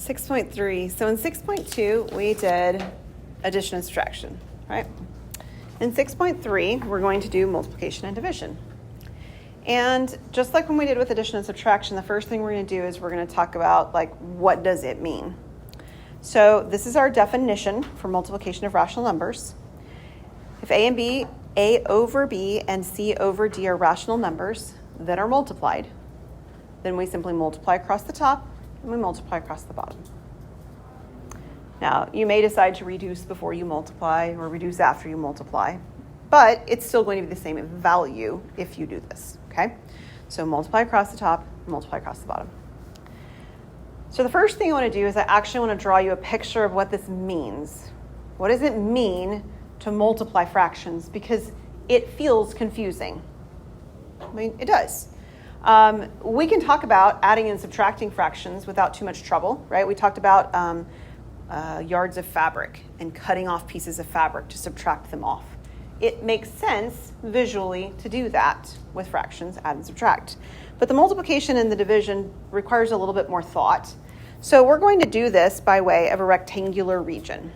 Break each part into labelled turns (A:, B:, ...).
A: 6.3. So in 6.2, we did addition and subtraction, right? In 6.3, we're going to do multiplication and division. And just like when we did with addition and subtraction, the first thing we're going to do is we're going to talk about, like, what does it mean? So this is our definition for multiplication of rational numbers. If A over B and C over D are rational numbers that are multiplied, then we simply multiply across the top and we multiply across the bottom. Now, you may decide to reduce before you multiply or reduce after you multiply, but it's still going to be the same value if you do this, okay? So multiply across the top, multiply across the bottom. So the first thing I want to do is I actually want to draw you a picture of what this means. What does it mean to multiply fractions? Because it feels confusing. I mean, it does. We can talk about adding and subtracting fractions without too much trouble, right? We talked about yards of fabric and cutting off pieces of fabric to subtract them off. It makes sense visually to do that with fractions, add and subtract. But the multiplication and the division requires a little bit more thought. So we're going to do this by way of a rectangular region,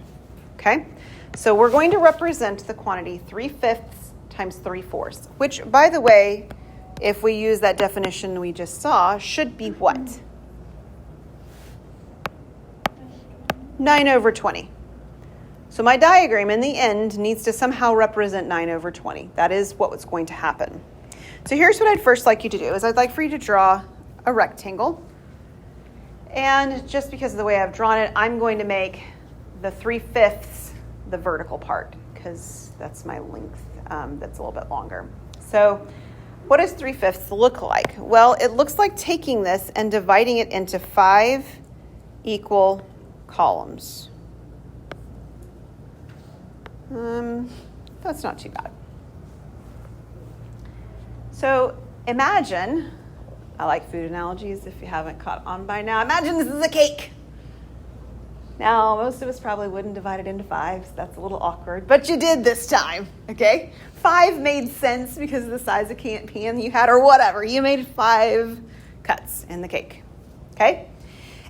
A: okay? So we're going to represent the quantity 3/5 times 3/4, which, by the way, if we use that definition we just saw, should be what? 9 over 20. So my diagram in the end needs to somehow represent 9 over 20. That is what's going to happen. So here's what I'd first like you to do, is I'd like for you to draw a rectangle. And just because of the way I've drawn it, I'm going to make the 3/5 the vertical part, because that's my length that's a little bit longer. So what does 3/5 look like? Well, it looks like taking this and dividing it into 5 equal columns. That's not too bad. So imagine, I like food analogies if you haven't caught on by now. Imagine this is a cake. Now, most of us probably wouldn't divide it into 5, so that's a little awkward, but you did this time, okay? 5 made sense because of the size of pan you had or whatever. You made 5 cuts in the cake, okay?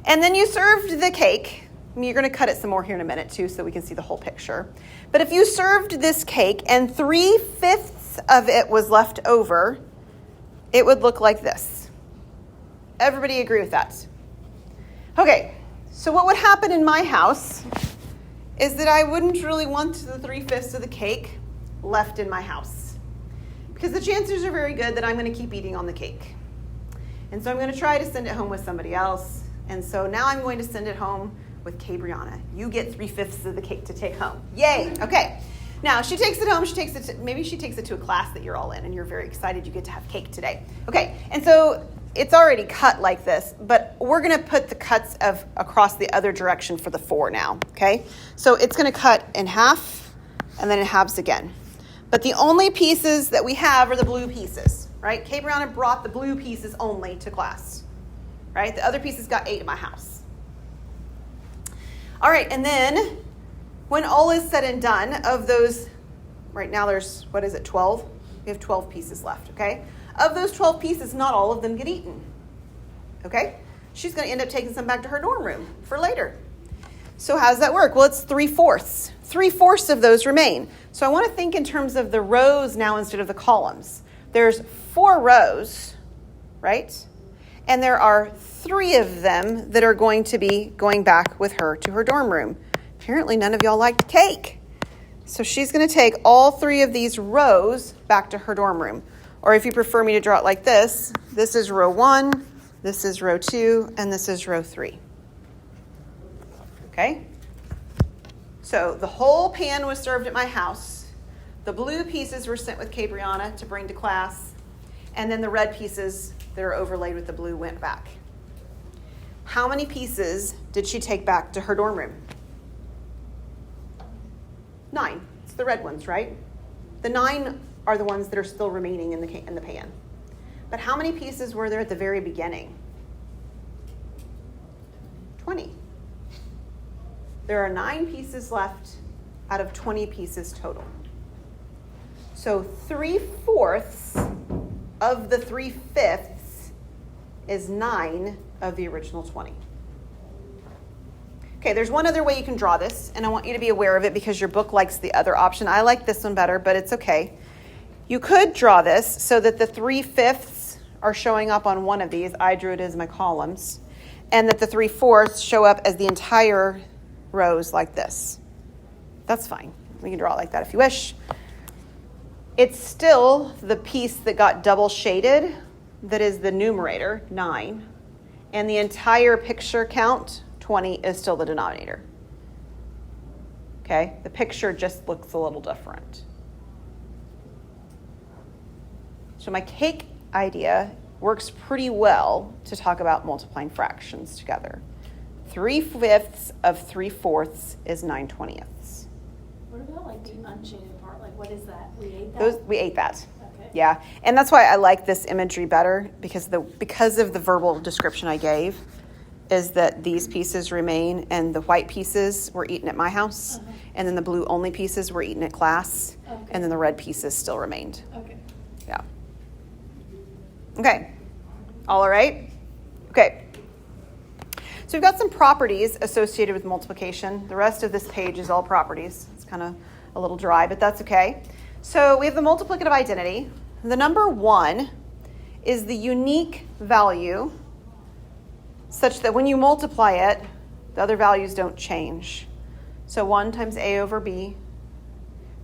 A: And then you served the cake. You're going to cut it some more here in a minute too so we can see the whole picture. But if you served this cake and 3/5 of it was left over, it would look like this. Everybody agree with that? Okay, so what would happen in my house is that I wouldn't really want the 3/5 of the cake left in my house, because the chances are very good that I'm going to keep eating on the cake. And so I'm going to try to send it home with somebody else. And so now I'm going to send it home with Cabriana. You get 3/5 of the cake to take home. Yay! Okay. Now she takes it home. Maybe she takes it to a class that you're all in, and you're very excited you get to have cake today. Okay. And so it's already cut like this, but we're going to put the cuts across the other direction for the 4 now. Okay. So it's going to cut in half, and then it halves again. But the only pieces that we have are the blue pieces, right? Cabriana brought the blue pieces only to class, right? The other pieces got 8 at my house. All right, and then when all is said and done, of those, right now there's, 12? We have 12 pieces left, okay? Of those 12 pieces, not all of them get eaten, okay? She's going to end up taking some back to her dorm room for later. So how does that work? Well, it's 3/4. 3/4 of those remain. So I want to think in terms of the rows now instead of the columns. There's 4 rows, right? And there are 3 of them that are going to be going back with her to her dorm room. Apparently none of y'all liked cake. So she's going to take all 3 of these rows back to her dorm room. Or if you prefer me to draw it like this is row 1, this is row 2, and this is row 3. Okay? So the whole pan was served at my house. The blue pieces were sent with Cabriana to bring to class. And then the red pieces that are overlaid with the blue went back. How many pieces did she take back to her dorm room? 9. It's the red ones, right? The 9 are the ones that are still remaining in the pan. But how many pieces were there at the very beginning? 20. There are 9 pieces left out of 20 pieces total. So 3/4 of the 3/5 is 9 of the original 20. Okay, there's one other way you can draw this, and I want you to be aware of it because your book likes the other option. I like this one better, but it's okay. You could draw this so that the 3/5 are showing up on one of these. I drew it as my columns. And that the 3/4 show up as the entire rows like this. That's fine. We can draw it like that if you wish. It's still the piece that got double shaded that is the numerator, 9. And the entire picture count, 20, is still the denominator. Okay? The picture just looks a little different. So my cake idea works pretty well to talk about multiplying fractions together. 3/5 of 3/4 is 9/20.
B: What about like the unshaded part? Like what is that? We ate that?
A: We ate that.
B: Okay.
A: Yeah. And that's why I like this imagery better because of the verbal description I gave is that these pieces remain and the white pieces were eaten at my house and then the blue only pieces were eaten at class and then the red pieces still remained.
B: Okay.
A: Yeah. Okay. All right? Okay. So we've got some properties associated with multiplication. The rest of this page is all properties. It's kind of a little dry, but that's okay. So we have the multiplicative identity. The number 1 is the unique value such that when you multiply it, the other values don't change. So 1 times a over b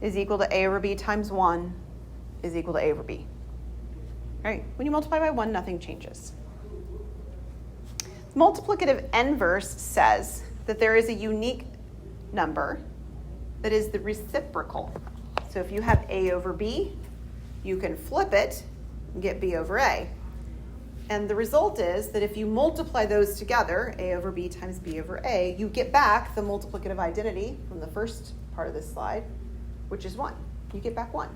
A: is equal to a over b times 1 is equal to a over b. Right? When you multiply by 1, nothing changes. Multiplicative inverse says that there is a unique number that is the reciprocal. So if you have a over b, you can flip it and get b over a. And the result is that if you multiply those together, a over b times b over a, you get back the multiplicative identity from the first part of this slide, which is 1. You get back 1.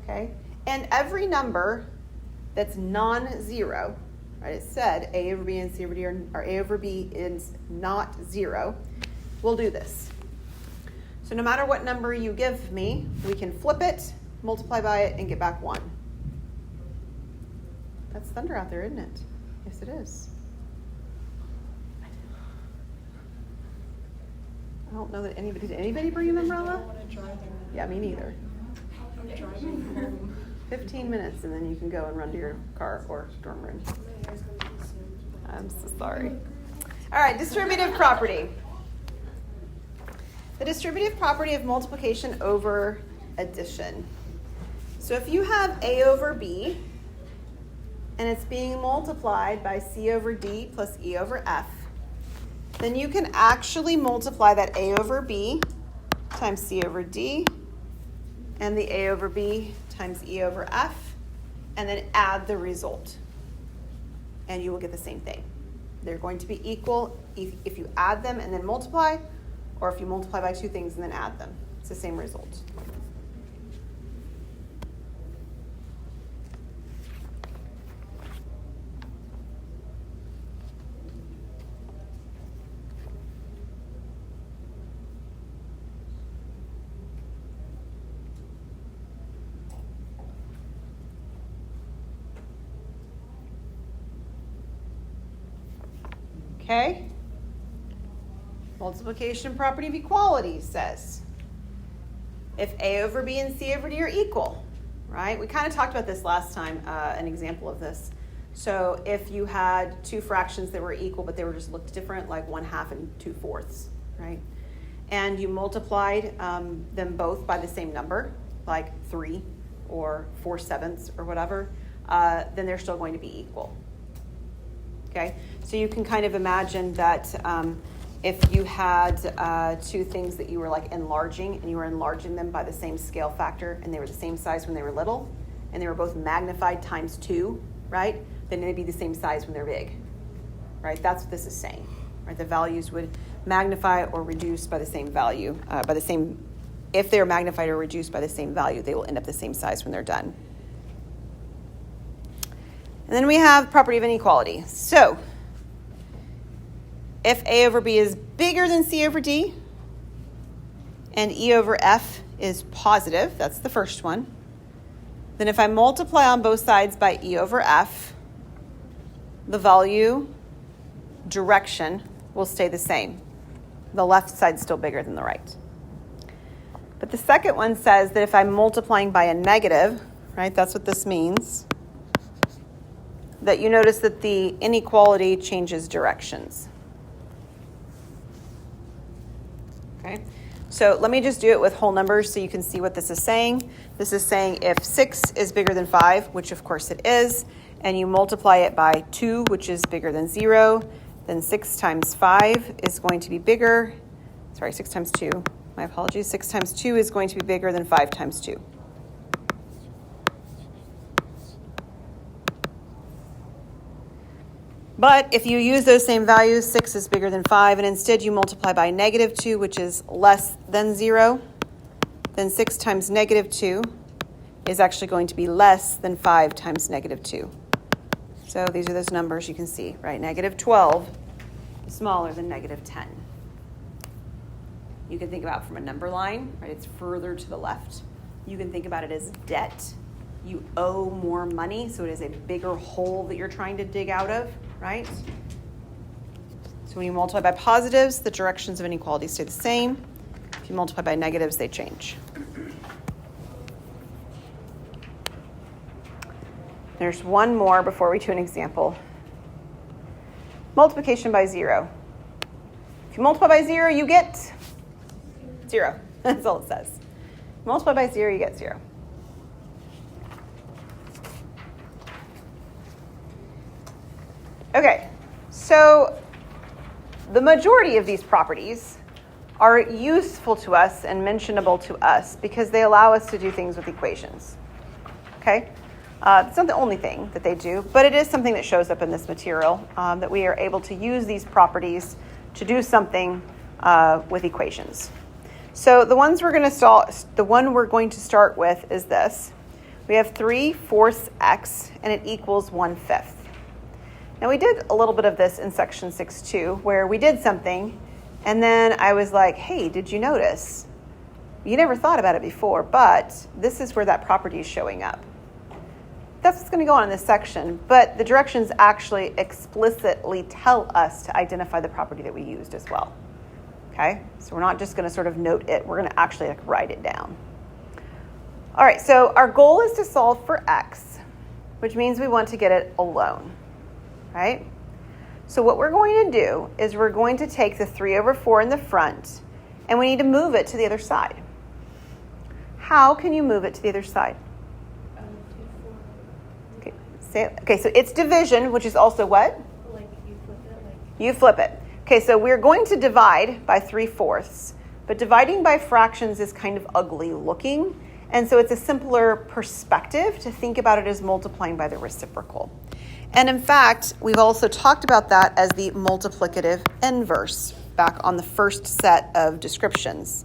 A: Okay? And every number that's non-zero, right, it said a over b and c over d or a over b is not 0, we'll do this. So no matter what number you give me, we can flip it, multiply by it, and get back 1. That's thunder out there, isn't it? Yes, it is. I don't know that did anybody bring an umbrella? Yeah, me neither. 15 minutes and then you can go and run to your car or dorm room. I'm so sorry. All right, distributive property. The distributive property of multiplication over addition. So if you have a over b and it's being multiplied by c over d plus e over f, then you can actually multiply that a over b times c over d and the a over b times e over f, and then add the result. And you will get the same thing. They're going to be equal if you add them and then multiply, or if you multiply by 2 things and then add them. It's the same result. Okay? Multiplication property of equality says if a over b and c over d are equal, right? We kind of talked about this last time, an example of this. So if you had 2 fractions that were equal, but they were just looked different, like 1/2 and 2/4, right? And you multiplied them both by the same number, like 3 or 4/7 or whatever, then they're still going to be equal. Okay, so you can kind of imagine that if you had 2 things that you were like enlarging and you were enlarging them by the same scale factor and they were the same size when they were little and they were both magnified times 2, right? Then they'd be the same size when they're big, right? That's what this is saying, right? The values would magnify or reduce by the same value, if they're magnified or reduced by the same value, they will end up the same size when they're done. And then we have property of inequality. So if a over b is bigger than c over d and e over f is positive, that's the first one, then if I multiply on both sides by e over f, the value direction will stay the same. The left side's still bigger than the right. But the second one says that if I'm multiplying by a negative, right, that's what this means, that you notice that the inequality changes directions. Okay, so let me just do it with whole numbers so you can see what this is saying. This is saying if 6 is bigger than 5, which of course it is, and you multiply it by 2, which is bigger than 0, then 6 times 5 is going to be bigger. 6 times 2. My apologies. 6 times 2 is going to be bigger than 5 times 2. But if you use those same values, 6 is bigger than 5, and instead you multiply by negative 2, which is less than 0, then 6 times negative 2 is actually going to be less than 5 times negative 2. So these are those numbers you can see, right? Negative 12 is smaller than negative 10. You can think about it from a number line, right? It's further to the left. You can think about it as debt. You owe more money, so it is a bigger hole that you're trying to dig out of, right? So when you multiply by positives, the directions of inequality stay the same. If you multiply by negatives, they change. There's one more before we do an example. Multiplication by 0. If you multiply by 0, you get 0. That's all it says. Multiply by 0, you get 0. Okay, so the majority of these properties are useful to us and mentionable to us because they allow us to do things with equations. Okay? It's not the only thing that they do, but it is something that shows up in this material, that we are able to use these properties to do something with equations. So the one we're going to start with is this. We have 3/4 x, and it equals 1/5. Now we did a little bit of this in section 6.2, where we did something, and then I was like, hey, did you notice? You never thought about it before, but this is where that property is showing up. That's what's going to go on in this section, but the directions actually explicitly tell us to identify the property that we used as well. Okay, so we're not just going to sort of note it, we're going to actually write it down. All right, so our goal is to solve for x, which means we want to get it alone, right? So what we're going to do is we're going to take the 3/4 in the front, and we need to move it to the other side. How can you move it to the other side? Okay, so it's division, which is also what?
B: Like you flip it,
A: You flip it. Okay, so we're going to divide by 3/4, but dividing by fractions is kind of ugly looking, and so it's a simpler perspective to think about it as multiplying by the reciprocal. And in fact, we've also talked about that as the multiplicative inverse back on the first set of descriptions.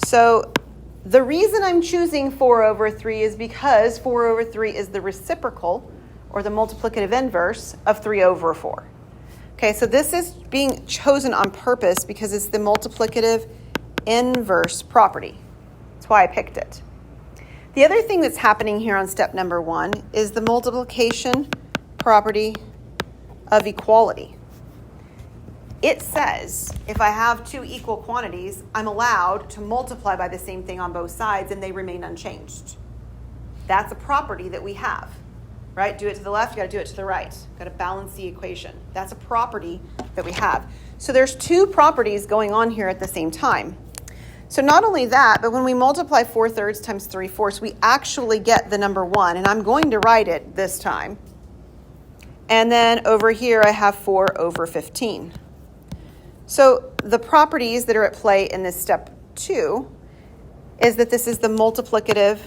A: So the reason I'm choosing 4/3 is because 4/3 is the reciprocal, or the multiplicative inverse, of 3/4. Okay, so this is being chosen on purpose because it's the multiplicative inverse property. That's why I picked it. The other thing that's happening here on step number 1 is the multiplication property of equality. It says if I have two equal quantities, I'm allowed to multiply by the same thing on both sides and they remain unchanged. That's a property that we have, right? Do it to the left, you got to do it to the right. Got to balance the equation. That's a property that we have. So there's two properties going on here at the same time. So not only that, but when we multiply 4/3 times 3/4, we actually get the number 1, and I'm going to write it this time. And then over here I have 4/15. So the properties that are at play in this step 2 is that this is the multiplicative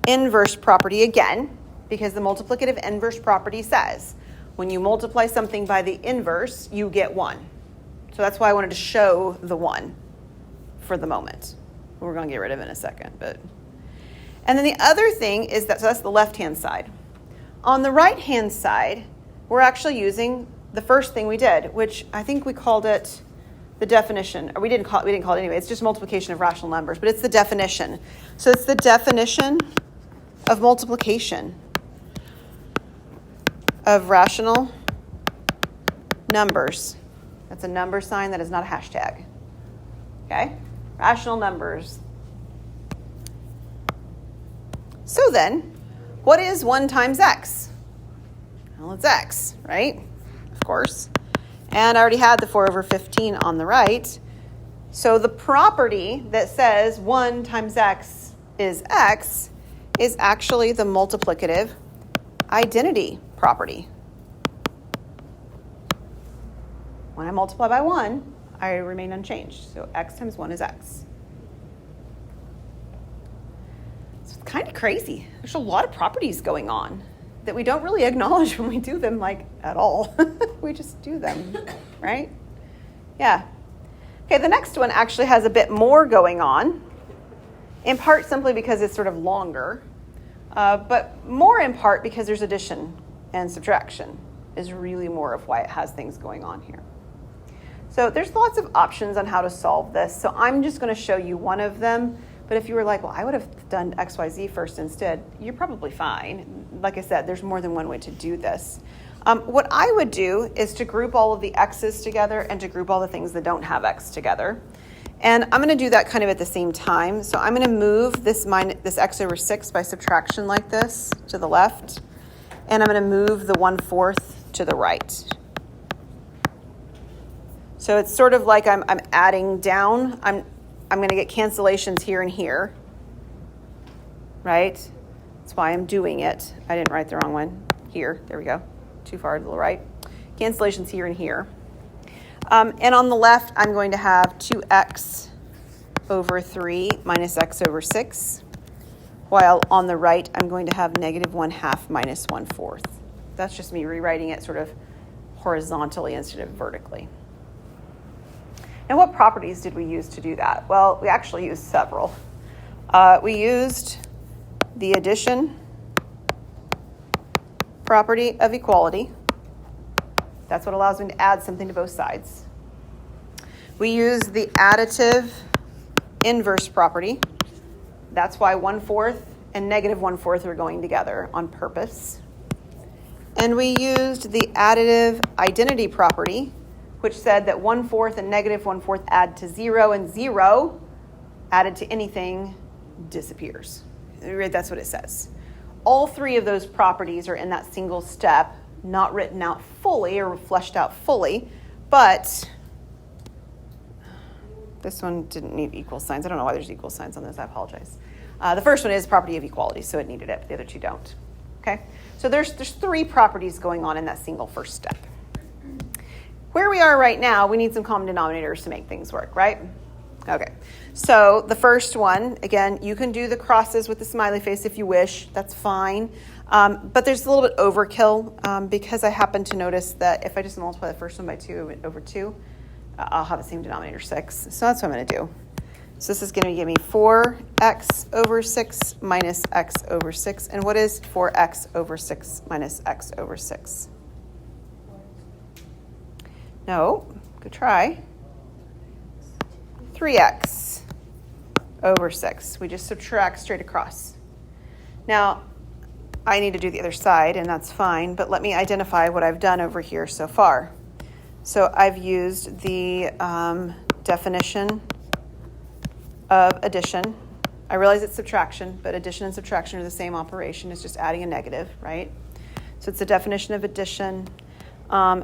A: inverse property again, because the multiplicative inverse property says when you multiply something by the inverse, you get 1. So that's why I wanted to show the 1 for the moment. We're going to get rid of it in a second. And then the other thing is that, so that's the left-hand side. On the right-hand side, we're actually using the first thing we did, which I think we called it the definition, or we didn't call it anyway. It's just multiplication of rational numbers, but it's the definition. So it's the definition of multiplication of rational numbers. That's a number sign, that is not a hashtag. Okay? Rational numbers. So then, what is 1 times x? Well, it's x, right? Of course. And I already had the 4 over 15 on the right. So the property that says 1 times x is actually the multiplicative identity property. When I multiply by 1, I remain unchanged. So x times 1 is x. So it's kind of crazy. There's a lot of properties going on that we don't really acknowledge when we do them, like, at all. We just do them, right? Yeah. Okay, the next one actually has a bit more going on, in part simply because it's sort of longer, but more in part because there's addition and subtraction is really more of why it has things going on here. So there's lots of options on how to solve this. So I'm just going to show you one of them. But if you were like, well, I would have done XYZ first instead, you're probably fine. Like I said, there's more than one way to do this. What I would do is to group all of the x's together and to group all the things that don't have x together. And I'm going to do that kind of at the same time. So I'm going to move this x over 6 by subtraction like this to the left. And I'm going to move the 1/4 to the right. So it's sort of like I'm adding down. I'm going to get cancellations here and here, right? That's why I'm doing it. I didn't write the wrong one. Here, there we go. Too far to the right. Cancellations here and here. And on the left, I'm going to have 2x over 3 minus x over 6, while on the right, I'm going to have -1/2 minus 1/4. That's just me rewriting it sort of horizontally instead of vertically. And what properties did we use to do that? Well, we actually used several. We used the addition property of equality. That's what allows me to add something to both sides. We used the additive inverse property. That's why 1/4 and -1/4 are going together on purpose. And we used the additive identity property, which said that 1/4 and -1/4 add to 0, and 0 added to anything disappears. That's what it says. All three of those properties are in that single step, not written out fully or fleshed out fully, but this one didn't need equal signs. I don't know why there's equal signs on this. I apologize. The first one is property of equality, so it needed it, but the other two don't. Okay, so there's 3 properties going on in that single first step. Where we are right now, we need some common denominators to make things work, right? Okay, so the first one, again, you can do the crosses with the smiley face if you wish. That's fine. But there's a little bit overkill because I happen to notice that if I just multiply the first one by 2 over 2, I'll have the same denominator, 6. So that's what I'm going to do. So this is going to give me 4x over 6 minus x over 6. And what is 4x over 6 minus x over 6? No, good try. 3x over 6. We just subtract straight across. Now, I need to do the other side, and that's fine, but let me identify what I've done over here so far. So I've used the definition of addition. I realize it's subtraction, but addition and subtraction are the same operation. It's just adding a negative, right? So it's the definition of addition. I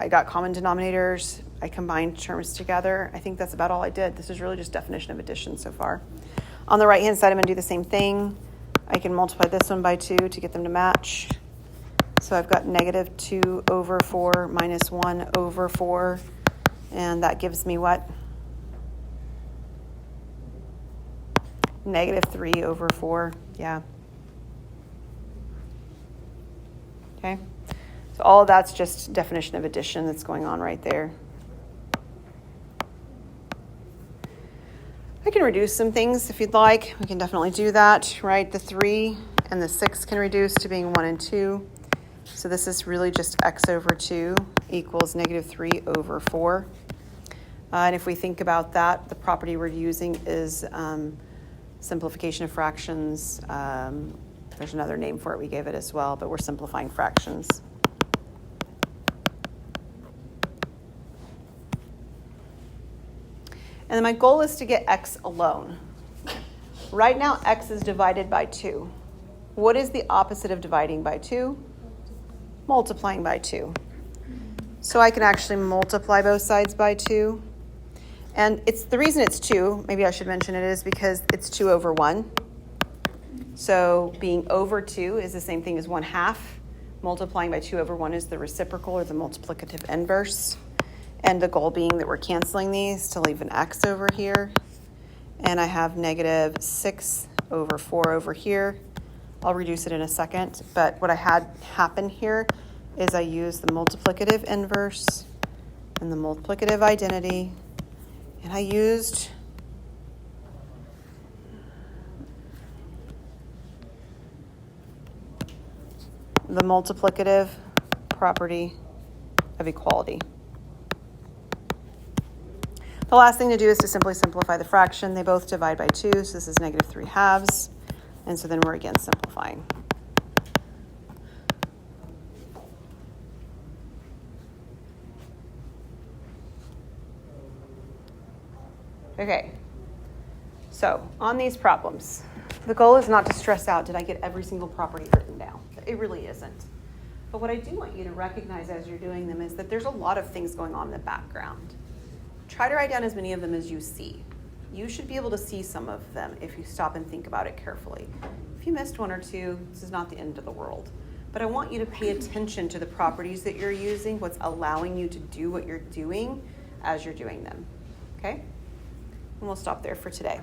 A: got common denominators. I combined terms together. I think that's about all I did. This is really just definition of addition so far. On the right-hand side, I'm going to do the same thing. I can multiply this one by 2 to get them to match. So I've got -2 over 4 minus 1 over 4. And that gives me what? -3 over 4. Yeah. Okay. So all of that's just definition of addition that's going on right there. I can reduce some things if you'd like. We can definitely do that, right? The 3 and the 6 can reduce to being 1 and 2. So this is really just x over 2 equals -3 over 4. And if we think about that, the property we're using is simplification of fractions. There's another name for it. We gave it as well, but we're simplifying fractions. And then my goal is to get x alone. Right now, x is divided by 2. What is the opposite of dividing by 2? Multiplying by 2. So I can actually multiply both sides by 2. And it's the reason it's 2, maybe I should mention it, is because it's 2 over 1. So being over 2 is the same thing as 1/2. Multiplying by 2 over 1 is the reciprocal or the multiplicative inverse. And the goal being that we're canceling these to leave an x over here. And I have negative 6 over 4 over here. I'll reduce it in a second. But what I had happen here is I used the multiplicative inverse and the multiplicative identity. And I used the multiplicative property of equality. The last thing to do is to simply simplify the fraction. They both divide by 2, so this is negative 3/2. And so then we're again simplifying. Okay, so on these problems, the goal is not to stress out, did I get every single property written down? It really isn't. But what I do want you to recognize as you're doing them is that there's a lot of things going on in the background. Try to write down as many of them as you see. You should be able to see some of them if you stop and think about it carefully. If you missed one or two, this is not the end of the world. But I want you to pay attention to the properties that you're using, what's allowing you to do what you're doing as you're doing them. Okay? And we'll stop there for today.